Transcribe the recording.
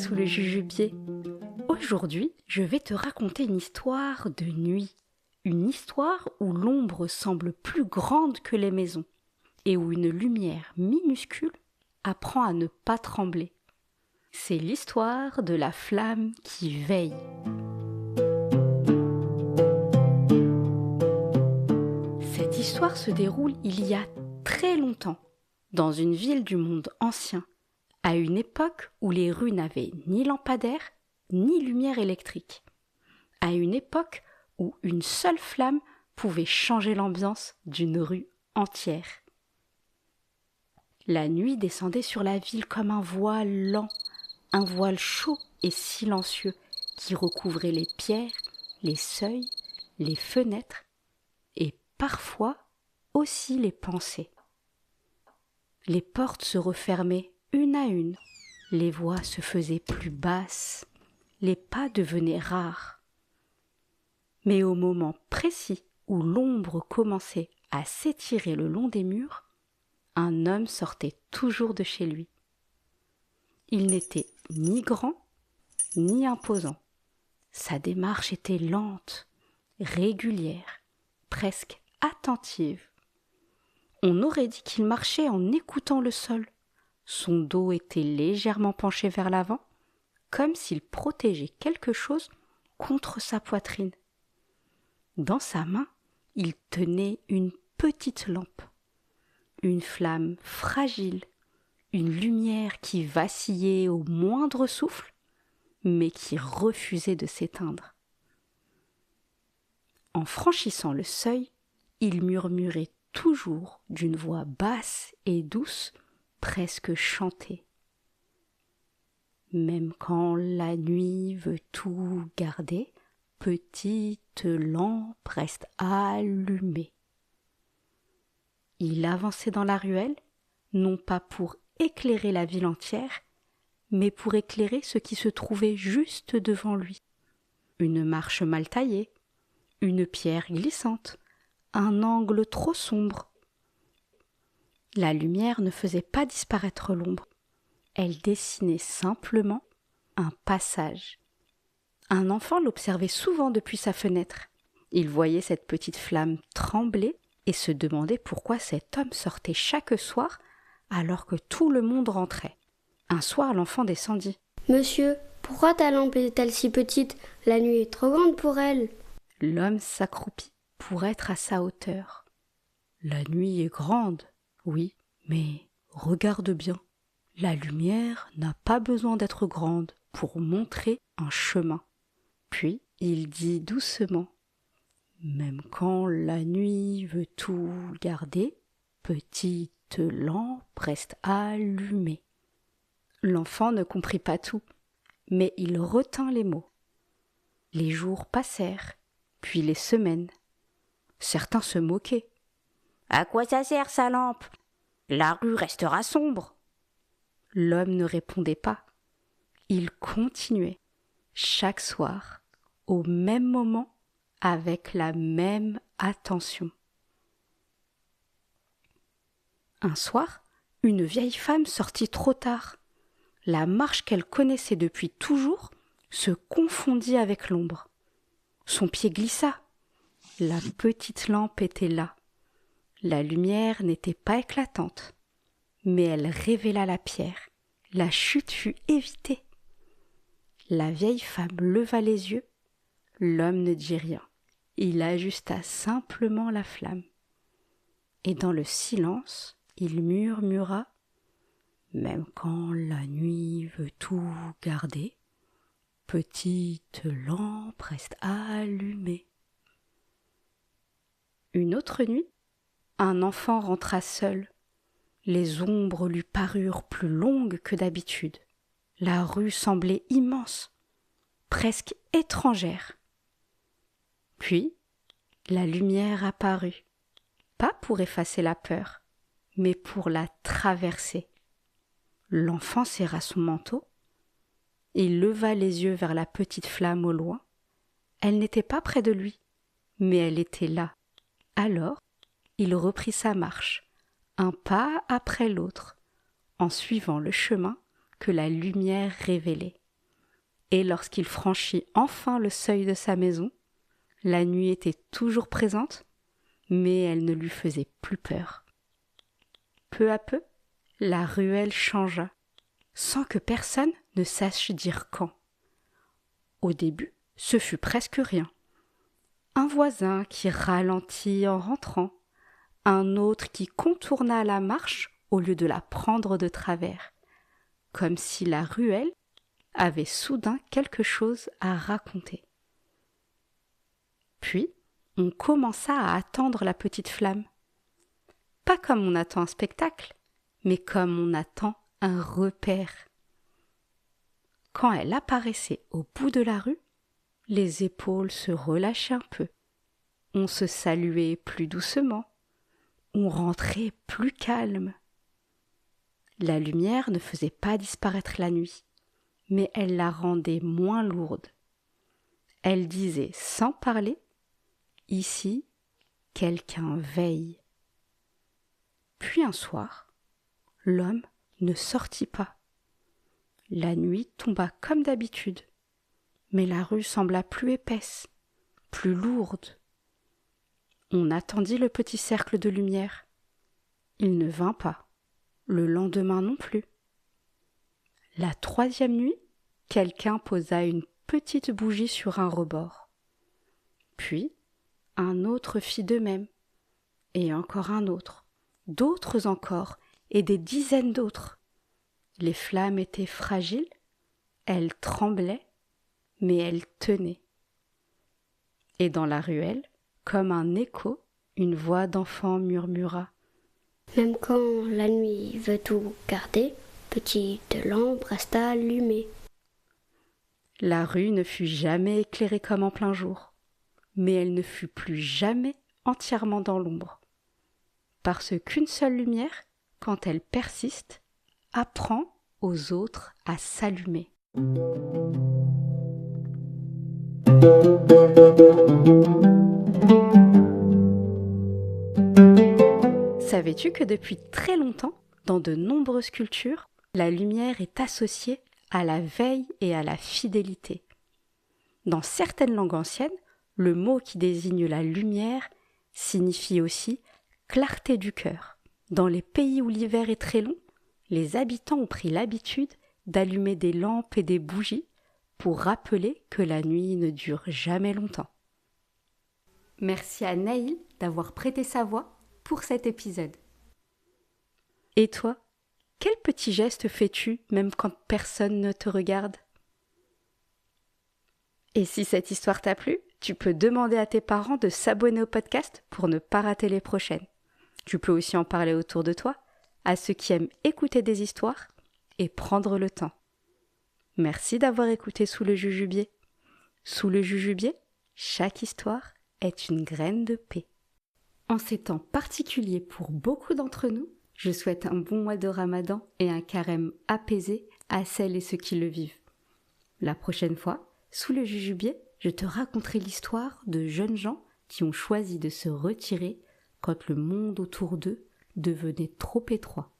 sous le jujubier. Aujourd'hui, je vais te raconter une histoire de nuit. Une histoire où l'ombre semble plus grande que les maisons et où une lumière minuscule apprend à ne pas trembler. C'est l'histoire de la flamme qui veille. Cette histoire se déroule il y a très longtemps, dans une ville du monde ancien, à une époque où les rues n'avaient ni lampadaire, ni lumière électrique. À une époque où une seule flamme pouvait changer l'ambiance d'une rue entière. La nuit descendait sur la ville comme un voile lent, un voile chaud et silencieux qui recouvrait les pierres, les seuils, les fenêtres et parfois aussi les pensées. Les portes se refermaient une à une, les voix se faisaient plus basses, les pas devenaient rares. Mais au moment précis où l'ombre commençait à s'étirer le long des murs, un homme sortait toujours de chez lui. Il n'était ni grand, ni imposant. Sa démarche était lente, régulière, presque attentive. On aurait dit qu'il marchait en écoutant le sol. Son dos était légèrement penché vers l'avant, comme s'il protégeait quelque chose contre sa poitrine. Dans sa main, il tenait une petite lampe, une flamme fragile, une lumière qui vacillait au moindre souffle, mais qui refusait de s'éteindre. En franchissant le seuil, il murmurait toujours d'une voix basse et douce, presque chantée. Même quand la nuit veut tout garder, petite lampe reste allumée. Il avançait dans la ruelle, non pas pour éclairer la ville entière, mais pour éclairer ce qui se trouvait juste devant lui. Une marche mal taillée, une pierre glissante, un angle trop sombre. La lumière ne faisait pas disparaître l'ombre, elle dessinait simplement un passage. Un enfant l'observait souvent depuis sa fenêtre. Il voyait cette petite flamme trembler et se demandait pourquoi cet homme sortait chaque soir alors que tout le monde rentrait. Un soir, l'enfant descendit. « Monsieur, pourquoi ta lampe est-elle si petite? La nuit est trop grande pour elle. » L'homme s'accroupit pour être à sa hauteur. « La nuit est grande, oui, mais regarde bien. La lumière n'a pas besoin d'être grande pour montrer un chemin. » Puis il dit doucement, « Même quand la nuit veut tout garder, petite lampe reste allumée. » L'enfant ne comprit pas tout, mais il retint les mots. Les jours passèrent, puis les semaines. Certains se moquaient. « À quoi ça sert sa lampe? La rue restera sombre. » L'homme ne répondait pas. Il continuait, chaque soir, au même moment, avec la même attention. Un soir, une vieille femme sortit trop tard. La marche qu'elle connaissait depuis toujours se confondit avec l'ombre. Son pied glissa. La petite lampe était là. La lumière n'était pas éclatante, mais elle révéla la pierre. La chute fut évitée. La vieille femme leva les yeux. L'homme ne dit rien. Il ajusta simplement la flamme. Et dans le silence, il murmura « Même quand la nuit veut tout garder, petite lampe reste allumée. » Une autre nuit, un enfant rentra seul. Les ombres lui parurent plus longues que d'habitude. La rue semblait immense, presque étrangère. Puis, la lumière apparut, pas pour effacer la peur, mais pour la traverser. L'enfant serra son manteau. Il leva les yeux vers la petite flamme au loin. Elle n'était pas près de lui, mais elle était là. Alors, il reprit sa marche, un pas après l'autre, en suivant le chemin que la lumière révélait. et lorsqu'il franchit enfin le seuil de sa maison, la nuit était toujours présente, mais elle ne lui faisait plus peur. Peu à peu, la ruelle changea, sans que personne ne sache dire quand. Au début, ce fut presque rien. Un voisin qui ralentit en rentrant, un autre qui contourna la marche au lieu de la prendre de travers, comme si la ruelle avait soudain quelque chose à raconter. Puis, on commença à attendre la petite flamme. Pas comme on attend un spectacle, mais comme on attend un repère. Quand elle apparaissait au bout de la rue, les épaules se relâchaient un peu. On se saluait plus doucement. On rentrait plus calme. La lumière ne faisait pas disparaître la nuit, mais elle la rendait moins lourde. Elle disait sans parler, « Ici, quelqu'un veille. » Puis un soir, l'homme ne sortit pas. La nuit tomba comme d'habitude, mais la rue sembla plus épaisse, plus lourde. On attendit le petit cercle de lumière. Il ne vint pas, le lendemain non plus. La troisième nuit, quelqu'un posa une petite bougie sur un rebord. Puis, un autre fit de même, et encore un autre, d'autres encore, et des dizaines d'autres. Les flammes étaient fragiles, elles tremblaient, mais elles tenaient. Et dans la ruelle, comme un écho, une voix d'enfant murmura : « Même quand la nuit veut tout garder, petite lampe resta allumée. » La rue ne fut jamais éclairée comme en plein jour, mais elle ne fut plus jamais entièrement dans l'ombre. Parce qu'une seule lumière, quand elle persiste, apprend aux autres à s'allumer. Savais-tu que depuis très longtemps, dans de nombreuses cultures, la lumière est associée à la veille et à la fidélité. Dans certaines langues anciennes, le mot qui désigne la lumière signifie aussi clarté du cœur. Dans les pays où l'hiver est très long, les habitants ont pris l'habitude d'allumer des lampes et des bougies pour rappeler que la nuit ne dure jamais longtemps. Merci à Naïl d'avoir prêté sa voix pour cet épisode. Et toi, quel petit geste fais-tu même quand personne ne te regarde ? Et si cette histoire t'a plu, tu peux demander à tes parents de s'abonner au podcast pour ne pas rater les prochaines. Tu peux aussi en parler autour de toi, à ceux qui aiment écouter des histoires et prendre le temps. Merci d'avoir écouté Sous le Jujubier. Sous le Jujubier, chaque histoire est une graine de paix. En ces temps particuliers pour beaucoup d'entre nous, je souhaite un bon mois de Ramadan et un carême apaisé à celles et ceux qui le vivent. La prochaine fois, Sous le Jujubier, je te raconterai l'histoire de jeunes gens qui ont choisi de se retirer quand le monde autour d'eux devenait trop étroit.